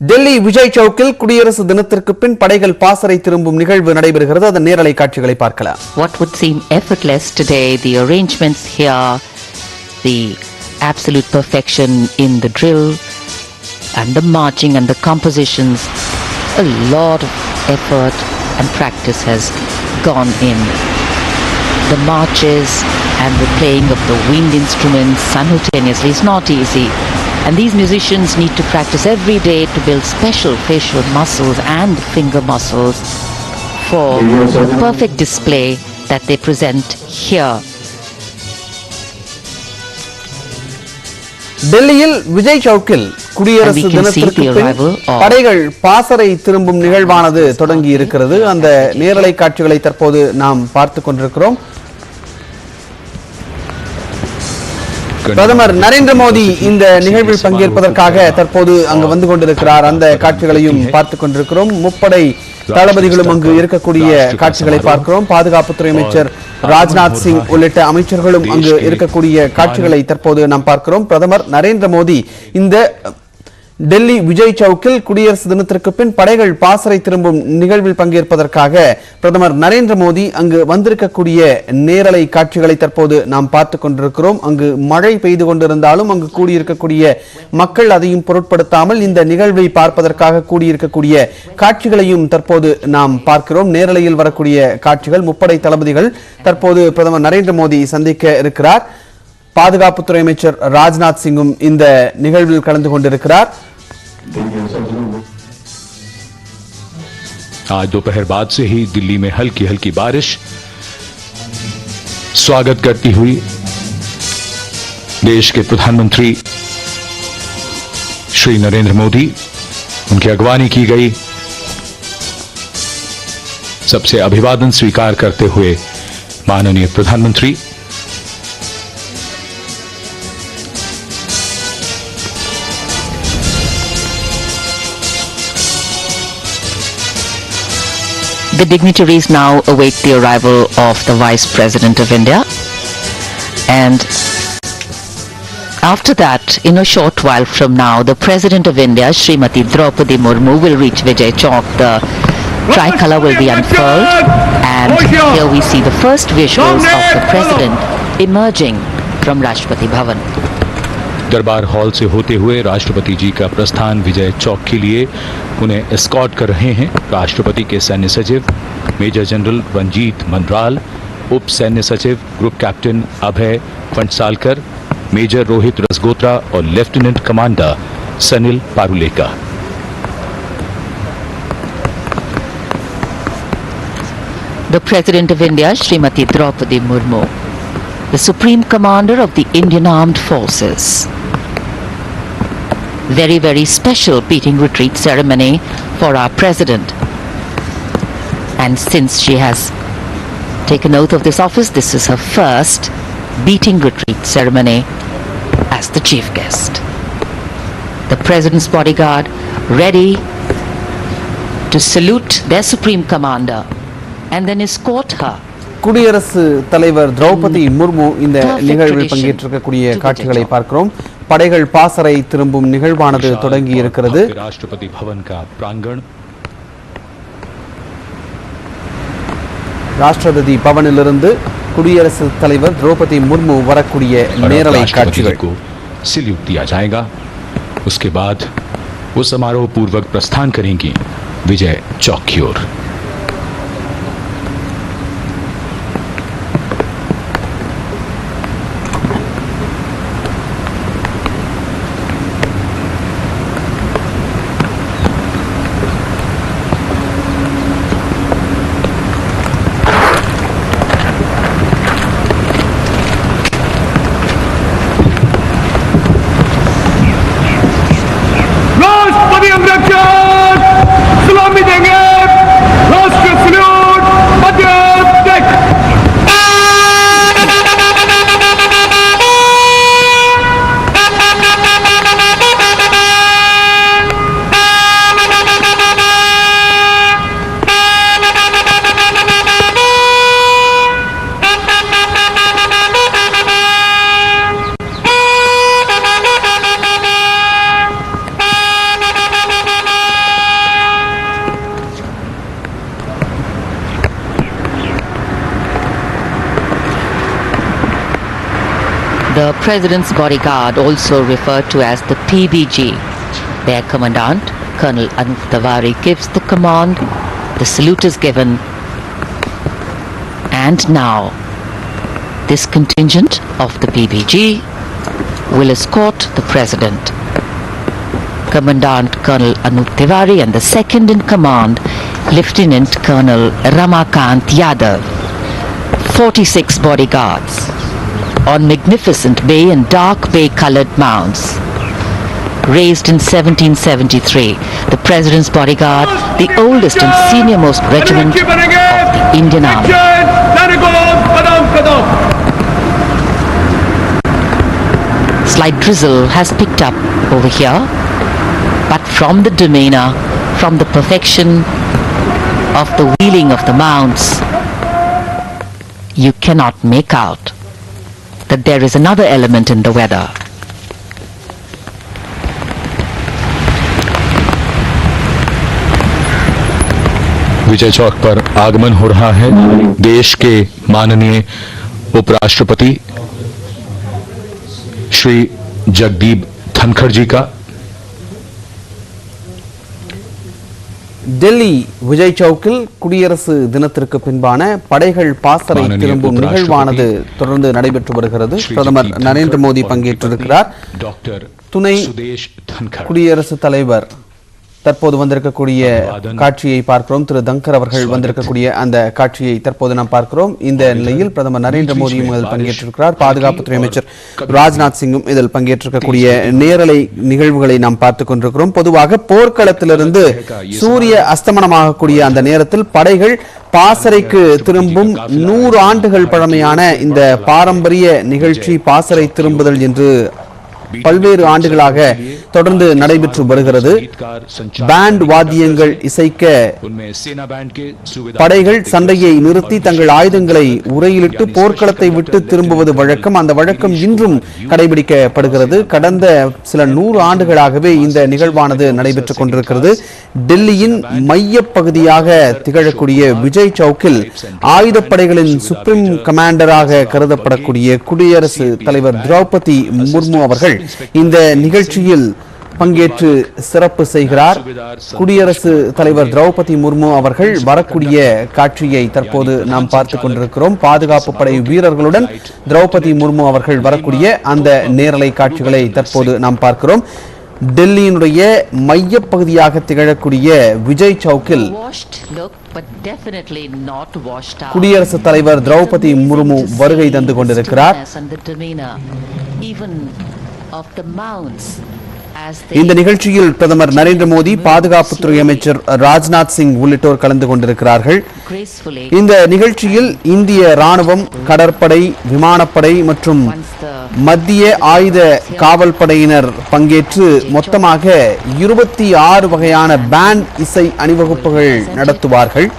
டெல்லி விஜய் சவுக்கில் குடியரசு தினத்திற்கு பின் படைகள் பாசறை திரும்பும் நிகழ்வு நடைபெறுகிறது. அதன் நேரலை காட்சிகளை பார்க்கலாம். What would seem effortless today, the arrangements here, the absolute perfection in the drill and the marching and the compositions, a lot of effort and practice has gone in. The marches and the playing of the wind instruments simultaneously is not easy. And these musicians need to practice every day to build special facial muscles and finger muscles for the perfect display that they present here. டெல்லியில் விஜய் சவுக்கில் குடியரசு தினத்திற்கு பின் படைகள் பாசறை திரும்பும் நிகழ்வானது தொடங்கி இருக்கிறது. அந்த நேரலை காட்சிகளை தற்போது நாம் பார்த்துக் கொண்டிருக்கிறோம். பிரதமர் நரேந்திர மோடி இந்த நிகழ்வில் பங்கேற்பதற்காக தற்போது அங்கு வந்து கொண்டிருக்கிறார். அந்த காட்சிகளையும் பார்த்துக் கொண்டிருக்கிறோம். முப்படை தளபதிகளும் அங்கு இருக்கக்கூடிய காட்சிகளை பார்க்கிறோம். பாதுகாப்புத்துறை அமைச்சர் ராஜ்நாத் சிங் உள்ளிட்ட அமைச்சர்களும் அங்கு இருக்கக்கூடிய காட்சிகளை தற்போது நாம் பார்க்கிறோம். பிரதமர் நரேந்திர மோடி இந்த டெல்லி விஜய் சவுக்கில் குடியரசு தினத்திற்கு பின் படைகள் பாசறை திரும்பும் நிகழ்வில் பங்கேற்பதற்காக பிரதமர் நரேந்திர மோடி அங்கு வந்திருக்கக்கூடிய நேரலை காட்சிகளை தற்போது நாம் பார்த்துக் கொண்டிருக்கிறோம். அங்கு மழை பெய்து கொண்டிருந்தாலும் அங்கு கூடியிருக்கக்கூடிய மக்கள் அதையும் பொருட்படுத்தாமல் இந்த நிகழ்வை பார்ப்பதற்காக கூடியிருக்கக்கூடிய காட்சிகளையும் தற்போது நாம் பார்க்கிறோம். நேரலையில் வரக்கூடிய காட்சிகள் முப்படை தளபதிகள் தற்போது பிரதமர் நரேந்திர மோடி சந்திக்க இருக்கிறார். பாதுகாப்புத்துறை அமைச்சர் ராஜ்நாத் சிங்கும் இந்த நிகழ்வில் கலந்து கொண்டிருக்கிறார். आज दोपहर बाद से ही दिल्ली में हल्की हल्की बारिश स्वागत करती हुई देश के प्रधानमंत्री श्री नरेंद्र मोदी उनकी अगवानी की गई। सबसे अभिवादन स्वीकार करते हुए माननीय प्रधानमंत्री The dignitaries now await the arrival of the Vice President of India, and after that, in a short while from now, the President of India, Srimati Draupadi Murmu, will reach Vijay Chowk. The tricolour will be unfurled, and here we see the first visuals of the President emerging from Rashtrapati Bhavan. दरबार hall से होते हुए राष्ट्रपति जी का प्रस्थान विजय चौक के लिए उन्हें एस्कॉर्ट कर रहे हैं राष्ट्रपति के सैन्य सचिव मेजर जनरल रंजीत मंडराल, उप सैन्य सचिव ग्रुप कैप्टन अभय फंटसालकर, मेजर रोहित रसगोत्रा और lieutenant commander Sanil Parulekar. The President of India, Srimati Draupadi Murmu, the Supreme Commander of the Indian Armed Forces. Very, very special beating retreat ceremony for our President. And since she has taken oath of this office, this is her first beating retreat ceremony as the chief guest. The President's bodyguard ready to salute their Supreme Commander and then escort her. குடியரசு தலைவர் திரௌபதி முர்மு இந்த நிகழ்வில் பங்கேற்றிருக்கக்கூடிய காட்சிகளை பார்க்கிறோம். படைகள் பாசறை திரும்பும் நிகழ்வானது தொடங்கி இருக்கிறது. राष्ट्रपति भवन का प्रांगण ராஷ்டிரபதி பவனிலிருந்து குடியரசு தலைவர் திரௌபதி முர்மு வரக்கூடிய நேரலை காட்சிகள். सल्यूट दिया जाएगा। उसके बाद वो समारोह पूर्वक प्रस्थान करेंगी विजय चौक की ओर। The President's bodyguard, also referred to as the PBG. Their commandant, Colonel Anup Tiwari, gives the command. The salute is given. And now, this contingent of the PBG will escort the President. Commandant Colonel Anup Tiwari and the second in command, Lieutenant Colonel Ramakant Yadav. 46 bodyguards on magnificent bay and dark bay colored mounts. Raised in 1773, the President's bodyguard, the oldest and senior-most regiment of the Indian Army. Slight drizzle has picked up over here, but from the demeanor, from the perfection of the wheeling of the mounts, you cannot make out that there is another element in the weather. Vijay Chowk पर आगमन हो रहा है देश के माननीय उपराष्ट्रपति श्री जगदीप धनखड़ जी का। டெல்லி விஜய் சவுக்கில் குடியரசு தினத்திற்கு பின்பான படைகள் பாசறை திரும்பும் நிகழ்வானது தொடர்ந்து நடைபெற்று வருகிறது. பிரதமர் நரேந்திர மோடி பங்கேற்றிருக்கிறார். துணை குடியரசுத் தலைவர் தற்போது வந்திருக்கக்கூடிய காட்சியை பார்க்கிறோம். திரு தங்கர் அவர்கள் வந்திருக்கக்கூடிய அந்த காட்சியை தற்போது நாம் பார்க்கிறோம். இந்த நிலையில் பிரதமர் நரேந்திர மோடியும் இதில் பங்கேற்றிருக்கிறார். பாதுகாப்புத்துறை அமைச்சர் ராஜ்நாத் சிங்கும் இதில் பங்கேற்றிருக்கக்கூடிய நேரலை நிகழ்வுகளை நாம் பார்த்துக் கொண்டிருக்கிறோம். பொதுவாக போர்க்களத்திலிருந்து சூரிய அஸ்தமனமாகக்கூடிய அந்த நேரத்தில் படைகள் பாசறைக்கு திரும்பும் 100 ஆண்டுகள் பழமையான இந்த பாரம்பரிய நிகழ்ச்சி பாசறை திரும்புதல் என்று பல்வேறு ஆண்டுகளாக தொடர்ந்து நடைபெற்று வருகிறது. பேண்ட் வாத்தியங்கள் இசைக்க படைகள் சண்டையை நிறுத்தி தங்கள் ஆயுதங்களை உரையிலிட்டு போர்க்களத்தை விட்டு திரும்புவது வழக்கம். அந்த வழக்கம் இன்றும் கடைபிடிக்கப்படுகிறது. கடந்த சில 100 ஆண்டுகளாகவே இந்த நிகழ்வானது நடைபெற்றுக் கொண்டிருக்கிறது. டெல்லியின் மைய பகுதியாக திகழக்கூடிய விஜய் சவுக்கில் ஆயுதப்படைகளின் சுப்ரீம் கமாண்டராக கருதப்படக்கூடிய குடியரசு தலைவர் திரௌபதி முர்மு அவர்கள் இந்த நிகழ்ச்சியில் பங்கேற்று சிறப்பு செய்கிறார். குடியரசு தலைவர் திரௌபதி முர்மு அவர்கள் வரக்கூடிய காட்சியை தற்போது நாம் பார்த்துக் கொண்டிருக்கிறோம். பாதுகாப்பு படை வீரர்களுடன் திரௌபதி முர்மு அவர்கள் வரக்கூடிய அந்த நேரலை காட்சிகளை தற்போது நாம் பார்க்கிறோம். டெல்லியினுடைய மைய பகுதியாக திகழக்கூடிய விஜய் சவுக்கில் குடியரசுத் தலைவர் திரௌபதி முர்மு வருகை தந்து கொண்டிருக்கிறார். இந்த நிகழ்ச்சியில் பிரதமர் நரேந்திர மோடி, பாதுகாப்புத்துறை அமைச்சர் ராஜ்நாத் சிங் உள்ளிட்டோர் கலந்து கொண்டிருக்கிறார்கள். இந்த நிகழ்ச்சியில் இந்திய ராணுவம், கடற்படை, விமானப்படை மற்றும் மத்திய ஆயுத காவல் படையினர் பங்கேற்று மொத்தமாக 26 வகையான பேண்ட் இசை அணிவகுப்புகள் நடத்துவார்கள்.